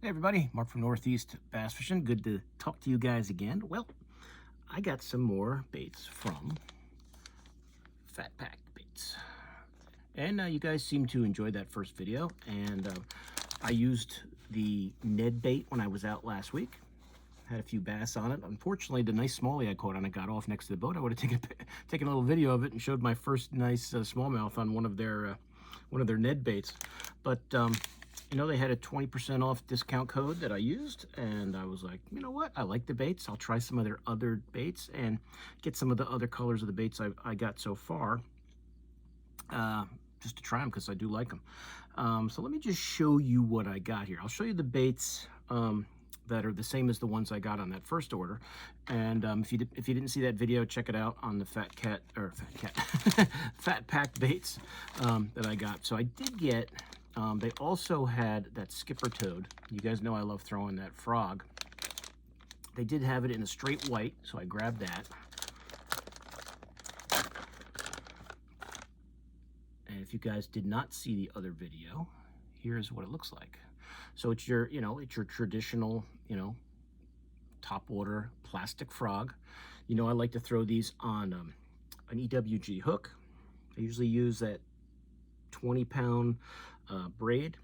Hey everybody, Mark from Northeast Bass Fishing. Good to talk to you guys again. Well, I got some more baits from Phat Baits. And you guys seem to enjoy that first video. And I used the Ned bait when I was out last week. Had a few bass on it. Unfortunately, the nice smallie I caught on it got off next to the boat. I would have taken a little video of it and showed my first nice smallmouth on one of their Ned baits. But you know, they had a 20% off discount code that I used, and I was like, you know what? I like the baits. I'll try some of their other baits and get some of the other colors of the baits I got so far, just to try them because I do like them. So let me just show you what I got here. I'll show you the baits that are the same as the ones I got on that first order. And if you didn't see that video, check it out on the Phat Pack baits that I got. So I did get. They also had that skipper toad. You guys know I love throwing that frog. They did have it in a straight white, so I grabbed that. And if you guys did not see the other video, here's what it looks like. So it's your, it's your traditional, top water plastic frog. You know, I like to throw these on an EWG hook. I usually use that 20-pound braid.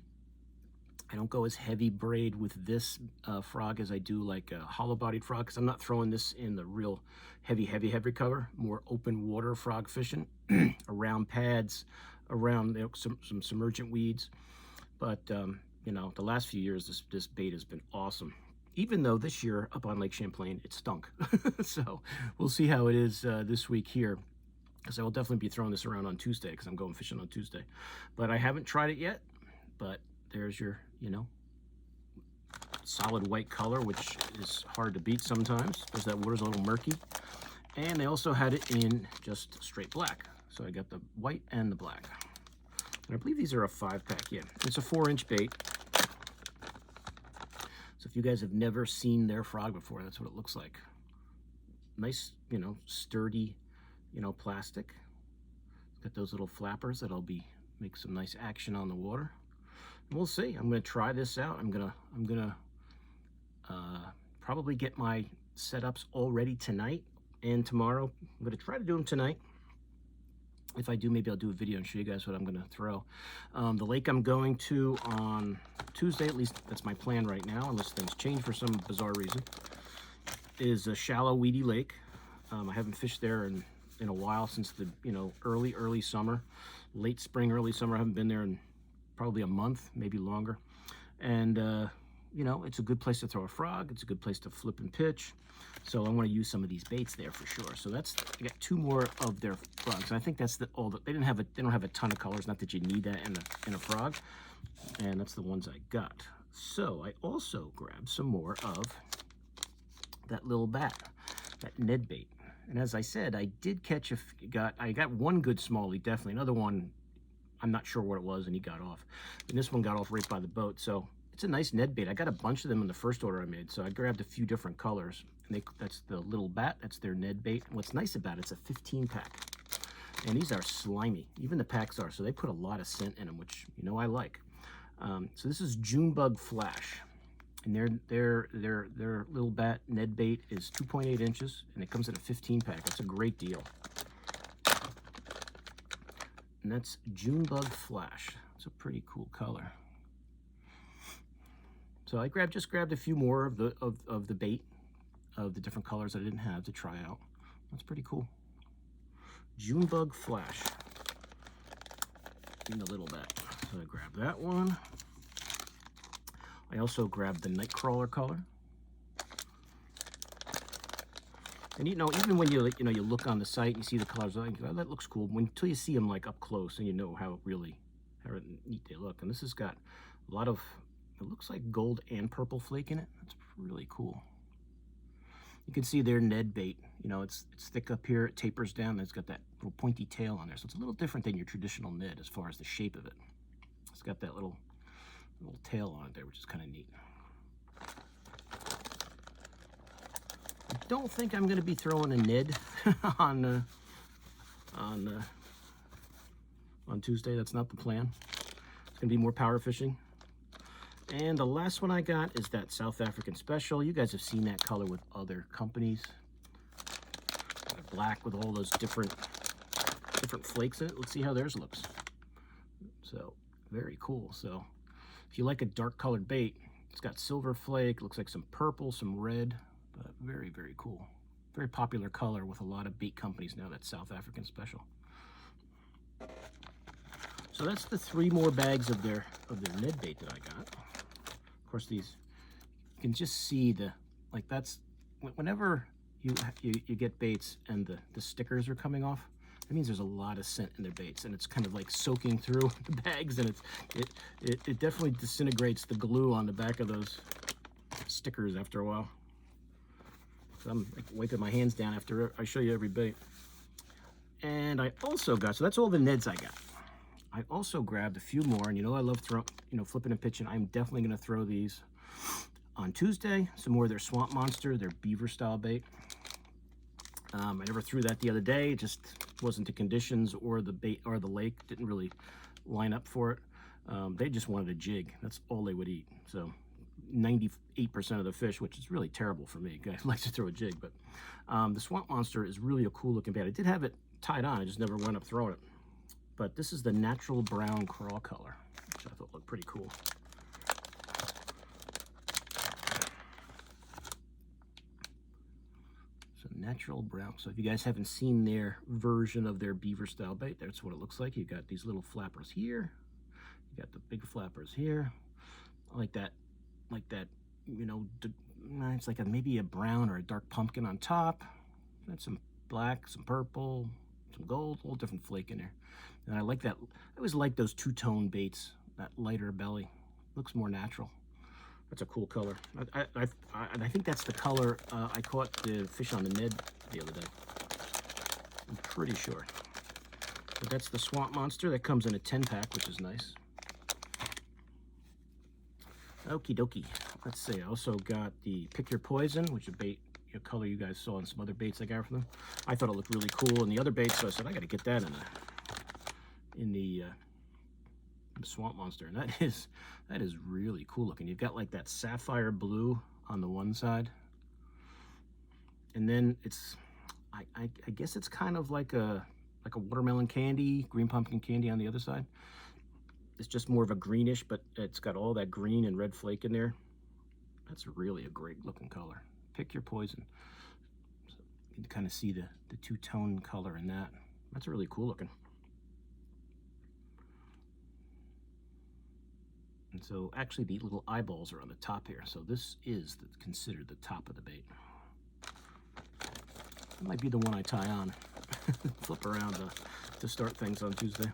I don't go as heavy braid with this frog as I do like a hollow-bodied frog, because I'm not throwing this in the real heavy cover. More open water frog fishing around pads, around some submergent weeds. But you know, the last few years this bait has been awesome. Even though this year up on Lake Champlain it stunk. So we'll see how it is this week here, because I will definitely be throwing this around on Tuesday because I'm going fishing on Tuesday. But I haven't tried it yet. But there's your, solid white color, which is hard to beat sometimes because that water's a little murky. And they also had it in just straight black. So I got the white and the black. And I believe these are a 5-pack, yeah. It's a 4-inch bait. So if you guys have never seen their frog before, that's what it looks like. Nice, sturdy, plastic. It's got those little flappers that'll make some nice action on the water. And we'll see. I'm gonna try this out. I'm gonna probably get my setups all ready tonight and tomorrow. I'm gonna try to do them tonight. If I do, maybe I'll do a video and show you guys what I'm gonna throw. The lake I'm going to on Tuesday, at least that's my plan right now, unless things change for some bizarre reason, is a shallow, weedy lake. I haven't fished there in a while, since the early summer, late spring, early summer. I haven't been there in probably a month, maybe longer. And it's a good place to throw a frog. It's a good place to flip and pitch. So I want to use some of these baits there for sure. So I got 2 more of their frogs. And I think that's they don't have a ton of colors. Not that you need that in a frog. And that's the ones I got. So I also grabbed some more of that little bat, that Ned bait. And as I said, I did catch I got one good smallie, definitely. Another one, I'm not sure what it was, and he got off. And this one got off right by the boat. So it's a nice Ned bait. I got a bunch of them in the first order I made. So I grabbed a few different colors. And that's the little bat. That's their Ned bait. And what's nice about it's a 15-pack. And these are slimy. Even the packs are. So they put a lot of scent in them, which I like. So this is Junebug Flash. And their little bat Ned bait is 2.8 inches, and it comes in a 15-pack. That's a great deal. And that's Junebug Flash. It's a pretty cool color. So I just grabbed a few more of the bait, of the different colors that I didn't have to try out. That's pretty cool. Junebug Flash in the little bat. So I grabbed that one. I also grabbed the Nightcrawler color. And even when you look on the site and you see the colors, like, oh, that looks cool. Until you see them like up close, and you know how neat they look. And this has got a lot of, it looks like gold and purple flake in it. That's really cool. You can see their Ned bait. It's thick up here. It tapers down. It's got that little pointy tail on there, so it's a little different than your traditional Ned as far as the shape of it. It's got that little tail on it there, which is kind of neat. I don't think I'm going to be throwing a Ned on Tuesday. That's not the plan. It's going to be more power fishing. And the last one I got is that South African Special. You guys have seen that color with other companies. Black with all those different flakes in it. Let's see how theirs looks. So very cool. So if you like a dark colored bait, it's got silver flake, looks like some purple, some red, but very, very cool. Very popular color with a lot of bait companies now, that South African Special. So that's the 3 more bags of their Ned bait that I got. Of course, these, you can just see the, like, that's, whenever you get baits and the stickers are coming off, that means there's a lot of scent in their baits, and it's kind of like soaking through the bags, and it definitely disintegrates the glue on the back of those stickers after a while. So I'm like wiping my hands down after I show you every bait. And I also got, so that's all the Neds I got. I also grabbed a few more, and I love flipping and pitching. I'm definitely going to throw these on Tuesday. Some more of their Swamp Monster, their beaver style bait. I never threw that the other day. It just wasn't the conditions, or the bait or the lake didn't really line up for it. They just wanted a jig. That's all they would eat. So 98% of the fish, which is really terrible for me. Guy likes to throw a jig, but the Swamp Monster is really a cool looking bait. I did have it tied on. I just never went up throwing it. But this is the natural brown craw color, which I thought looked pretty cool. So natural brown. So if you guys haven't seen their version of their beaver style bait, that's what it looks like. You got these little flappers here. You got the big flappers here. I like that, it's like maybe a brown or a dark pumpkin on top. And some black, some purple, some gold, all different flake in there. And I like that. I always like those two-tone baits, that lighter belly. Looks more natural. That's a cool color. I think that's the color I caught the fish on the Ned the other day. I'm pretty sure. But that's the Swamp Monster. That comes in a 10-pack, which is nice. Okie dokie. Let's see. I also got the Pick Your Poison, which is a bait, color you guys saw in some other baits I got from them. I thought it looked really cool in the other baits, so I said I got to get that in the Swamp Monster, and that is really cool looking. You've got like that sapphire blue on the one side, and then it's I guess it's kind of like a watermelon candy, green pumpkin candy on the other side. It's just more of a greenish, but it's got all that green and red flake in there. That's really a great looking color. Pick Your Poison. So you can kind of see the two-tone color in that. That's really cool looking. And so actually the little eyeballs are on the top here. So this is considered the top of the bait. That might be the one I tie on. Flip around to start things on Tuesday.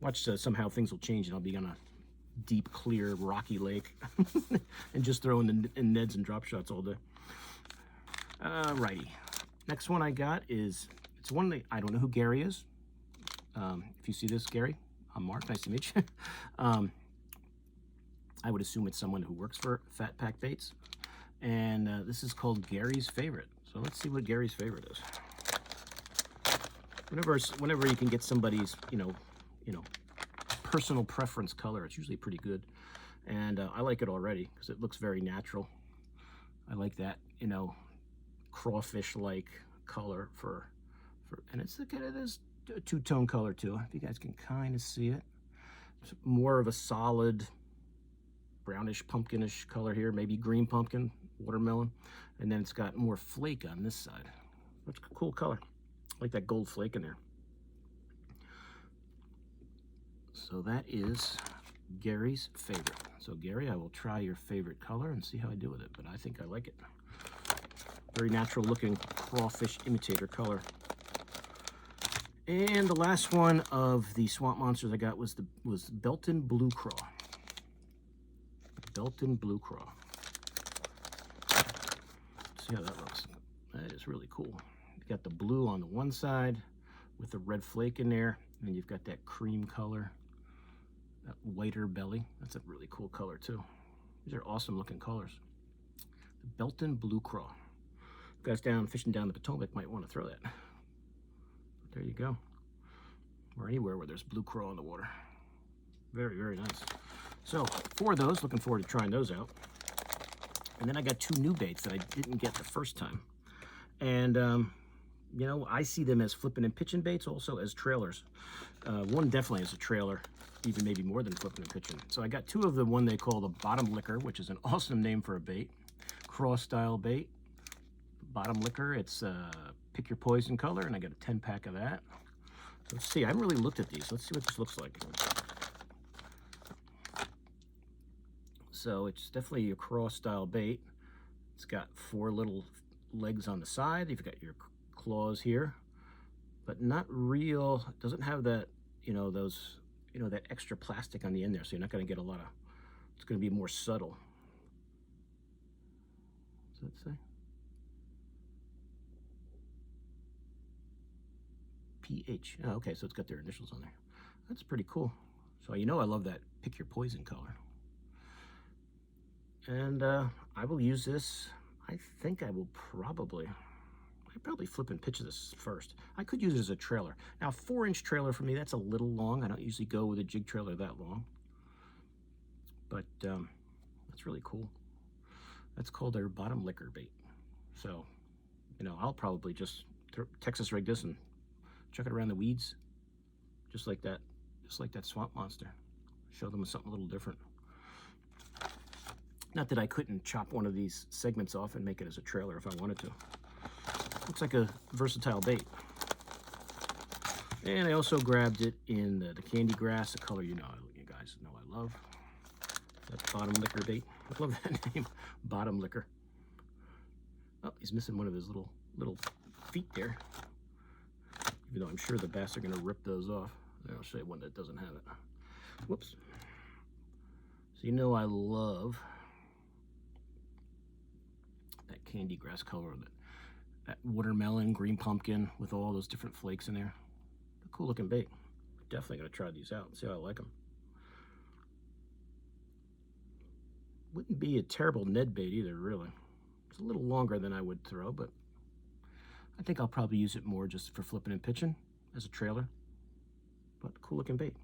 Watch, somehow things will change and I'll be on a deep, clear, rocky lake and just throwing in Neds and drop shots all day. Alrighty. Next one I got is, it's one that I don't know who Gary is. If you see this, Gary, I'm Mark. Nice to meet you. I would assume it's someone who works for Phat Pack Baits. And this is called Gary's Favorite. So let's see what Gary's Favorite is. Whenever you can get somebody's, personal preference color, it's usually pretty good. And I like it already because it looks very natural. I like that, crawfish-like color and it's kind of this two-tone color too. If you guys can kind of see it. It's more of a solid brownish pumpkinish color here, maybe green pumpkin, watermelon, and then it's got more flake on this side. That's a cool color. I like that gold flake in there. So that is Gary's Favorite. So Gary, I will try your favorite color and see how I do with it, but I think I like it. Very natural looking crawfish imitator color. And the last one of the Swamp Monsters I got was Belton Blue Craw. Belton Blue Craw. See how that looks. That is really cool. You got the blue on the one side with the red flake in there, and then you've got that cream color, that whiter belly. That's a really cool color too. These are awesome looking colors. The Belton Blue Craw. You guys down fishing down the Potomac might want to throw that. But there you go. Or anywhere where there's blue craw in the water. Very, very nice. So 4 of those, looking forward to trying those out. And then I got 2 new baits that I didn't get the first time. And, you know, I see them as flipping and pitching baits, also as trailers. One definitely is a trailer, even maybe more than flipping and pitching. So I got 2 of the one they call the bottom licker, which is an awesome name for a bait. Cross style bait. Bottom licker, it's pick your poison color, and I got a 10-pack of that. So let's see, I haven't really looked at these. Let's see what this looks like. So it's definitely a cross style bait. It's got 4 little legs on the side. You've got your claws here, but not real. It doesn't have that, you know, those, you know, that extra plastic on the end there. So you're not going to get a lot of, it's going to be more subtle. What does that say? PH. Oh, okay, so it's got their initials on there. That's pretty cool. So you know I love that pick your poison color. And I will use this. I think I probably flip and pitch this first. I could use it as a trailer. Now, 4-inch trailer for me, that's a little long. I don't usually go with a jig trailer that long. But that's really cool. That's called their bottom licker bait. So, you know, I'll probably just Texas rig this and chuck it around the weeds, just like that swamp monster. Show them something a little different. Not that I couldn't chop one of these segments off and make it as a trailer if I wanted to. Looks like a versatile bait. And I also grabbed it in the candy grass, a color you guys know I love. That bottom licker bait. I love that name, bottom licker. Oh, he's missing one of his little feet there. Even though I'm sure the bass are going to rip those off. I'll show you one that doesn't have it. Whoops. So you know I love that candy grass color, that watermelon, green pumpkin with all those different flakes in there. A cool looking bait. Definitely going to try these out and see how I like them. Wouldn't be a terrible Ned bait either, really. It's a little longer than I would throw, but I think I'll probably use it more just for flipping and pitching as a trailer. But cool looking bait.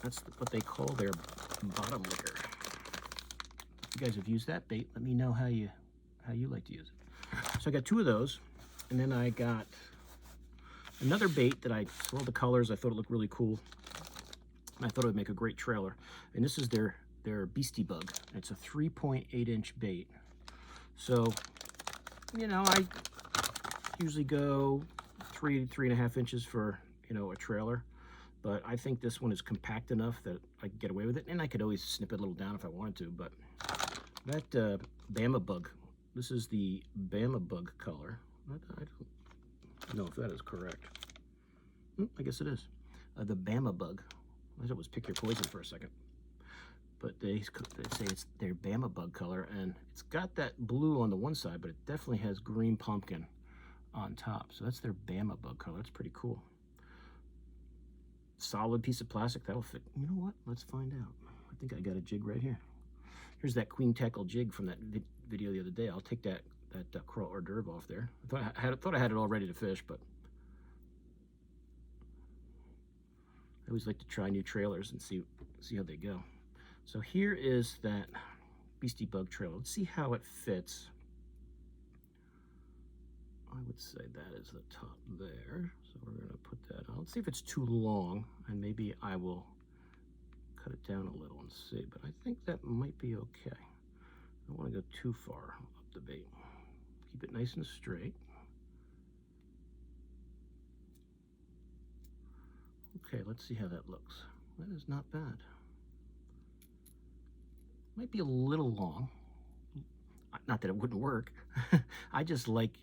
That's what they call their bottom licker. If you guys have used that bait, let me know how you like to use it. So I got 2 of those, and then I got another bait that I saw the colors. I thought it looked really cool, and I thought it would make a great trailer. And this is their Beasty bug. It's a 3.8-inch bait. So, you know, I usually go 3.5 inches for, you know, a trailer, but I think this one is compact enough that I can get away with it, and I could always snip it a little down if I wanted to. But that Bama bug, this is the Bama bug color. I don't know if that is correct. I guess it is. The Bama bug. I thought it was pick your poison for a second. But they say it's their Bama bug color, and it's got that blue on the one side, but it definitely has green pumpkin on top. So that's their Bama bug color. That's pretty cool. Solid piece of plastic. That'll fit. You know what? Let's find out. I think I got a jig right here. Here's that queen tackle jig from that video the other day. I'll take that crawl hors d'oeuvre off there. I thought I had it all ready to fish, but I always like to try new trailers and see how they go. So here is that Beasty bug trailer. Let's see how it fits. I would say that is the top there. So we're going to put that on. Let's see if it's too long, and maybe I will cut it down a little and see. But I think that might be okay. I don't want to go too far up the bait. Keep it nice and straight. Okay, let's see how that looks. That is not bad. Might be a little long. Not that it wouldn't work. I just like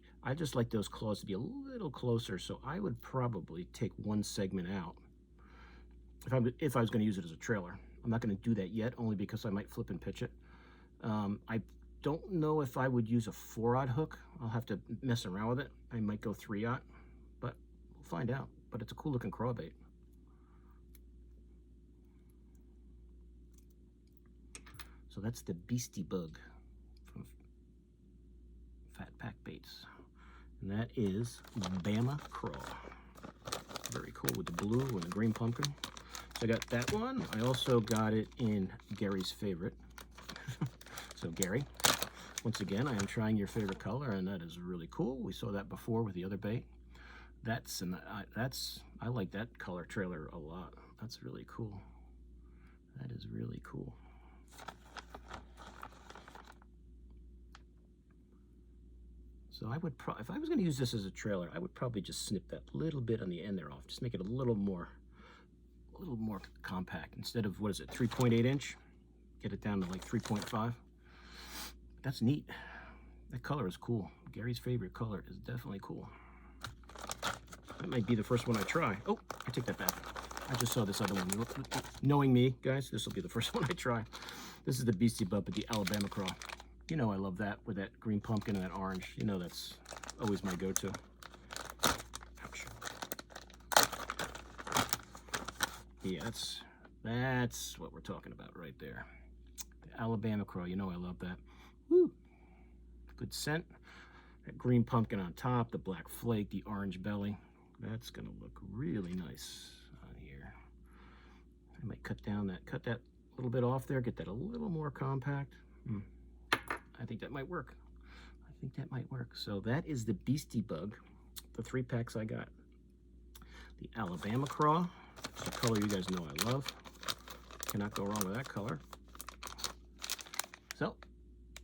those claws to be a little closer, so I would probably take one segment out if I was going to use it as a trailer. I'm not going to do that yet, only because I might flip and pitch it. I don't know if I would use a 4-aught hook. I'll have to mess around with it. I might go 3-aught, but we'll find out. But it's a cool looking crawbait. So that's the Beasty bug from Phat Pack Baits. And that is Bama Craw. Very cool with the blue and the green pumpkin. So I got that one. I also got it in Gary's favorite. So Gary, once again, I am trying your favorite color, and that is really cool. We saw that before with the other bait. I like that color trailer a lot. That's really cool. That is really cool. So I would if I was going to use this as a trailer, I would probably just snip that little bit on the end there off. Just make it a little more compact. Instead of, what is it, 3.8 inch, get it down to like 3.5. That's neat. That color is cool. Gary's favorite color is definitely cool. That might be the first one I try. Oh, I take that back. I just saw this other one. Knowing me, guys, this will be the first one I try. This is the Beasty Bub with the Alabama Craw. You know I love that with that green pumpkin and that orange. You know that's always my go-to. Ouch. Yeah, that's what we're talking about right there. The Alabama Craw, you know I love that. Woo! Good scent. That green pumpkin on top, the black flake, the orange belly. That's gonna look really nice on here. I might cut that little bit off there, get that a little more compact. I think that might work. So that is the Beasty Bug, the 3 packs I got. The Alabama Craw, it's a color you guys know I love. Cannot go wrong with that color. So,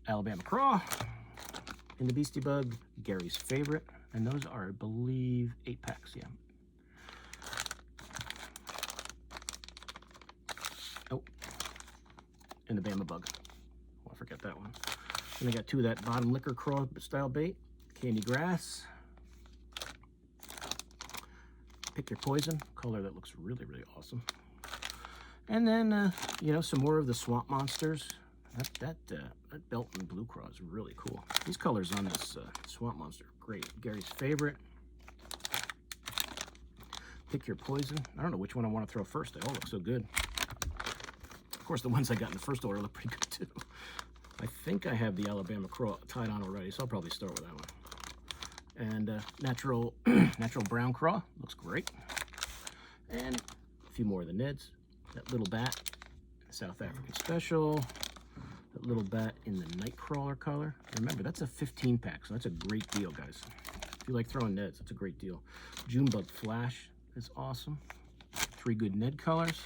Alabama Craw and the Beasty Bug, Gary's favorite. And those are, I believe, 8 packs, yeah. Oh, and the Bama Bug. Oh, I forgot that one. And I got 2 of that bottom liquor craw style bait, Candy Grass. Pick Your Poison, color that looks really, really awesome. And then, you know, some more of the Swamp Monsters. That Belton Blue Craw is really cool. These colors on this Swamp Monster are great. Gary's favorite. Pick Your Poison. I don't know which one I want to throw first. They all look so good. Of course, the ones I got in the first order look pretty good too. I think I have the Alabama Craw tied on already, so I'll probably start with that one. And natural brown craw looks great. And a few more of the Neds. That little bat, South African Special. That little bat in the Nightcrawler color. Remember, that's a 15 pack, so that's a great deal, guys. If you like throwing Neds, that's a great deal. Junebug Flash is awesome. 3 good Ned colors.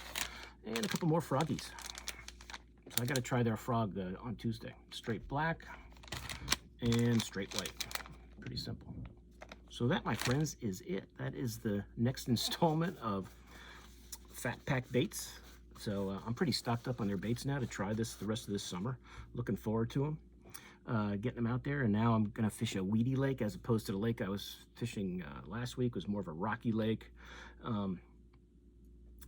And a couple more froggies. So I got to try their frog on Tuesday. Straight black and straight white. Pretty simple. So that, my friends, is it. That is the next installment of Phat Pack Baits. So I'm pretty stocked up on their baits now to try this the rest of this summer. Looking forward to them. Getting them out there, and now I'm going to fish a weedy lake as opposed to the lake I was fishing last week. It was more of a rocky lake.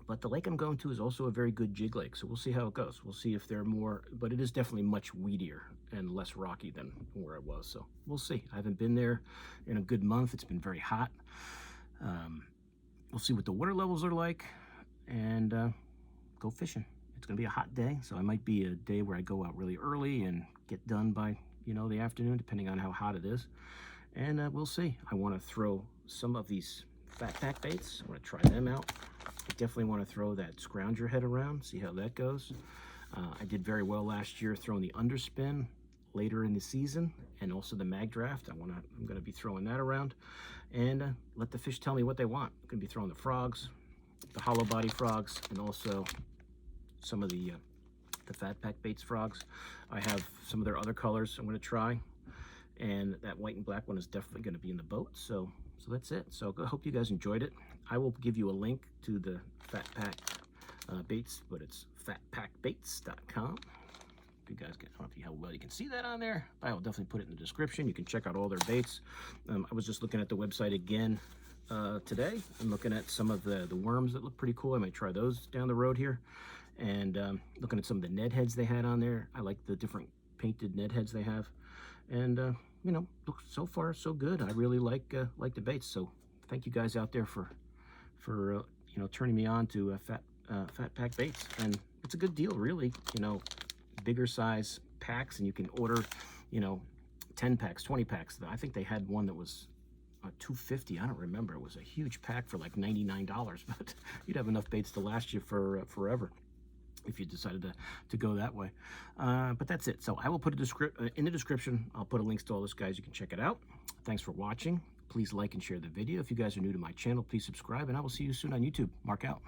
But the lake I'm going to is also a very good jig lake, so we'll see how it goes. We'll see if they're more, but it is definitely much weedier and less rocky than where I was, so we'll see. I haven't been there in a good month. It's been very hot. We'll see what the water levels are like, and go fishing. It's going to be a hot day, so it might be a day where I go out really early and get done by, you know, the afternoon, depending on how hot it is. And we'll see. I want to throw some of these Phat Pack baits. I want to try them out. I definitely want to throw that scrounger head around, see how that goes. I did very well last year throwing the underspin later in the season, and also the mag draft. I'm going to be throwing that around, and let the fish tell me what they want. I'm going to be throwing the frogs, the hollow body frogs, and also some of the Phat Pack Baits frogs. I have some of their other colors I'm going to try, and that white and black one is definitely going to be in the boat. So that's it. So I hope you guys enjoyed it. I will give you a link to the Phat Pack Baits, but it's phatpackbaits.com. If you guys can, I don't know how well you can see that on there. I will definitely put it in the description. You can check out all their baits. I was just looking at the website again today. I'm looking at some of the worms that look pretty cool. I might try those down the road here. And looking at some of the Ned heads they had on there. I like the different painted Ned heads they have. And you know, look, so far so good. I really like the baits. So thank you guys out there for you know, turning me on to Phat Pack Baits. And it's a good deal, really. You know, bigger size packs, and you can order, you know, 10 packs, 20 packs. I think they had one that was $250. I don't remember. It was a huge pack for like $99, but you'd have enough baits to last you for forever if you decided to go that way. But that's it. So I will put in the description, I'll put a links to all this, guys. You can check it out. Thanks for watching. Please like and share the video. If you guys are new to my channel, please subscribe, and I will see you soon on YouTube. Mark out.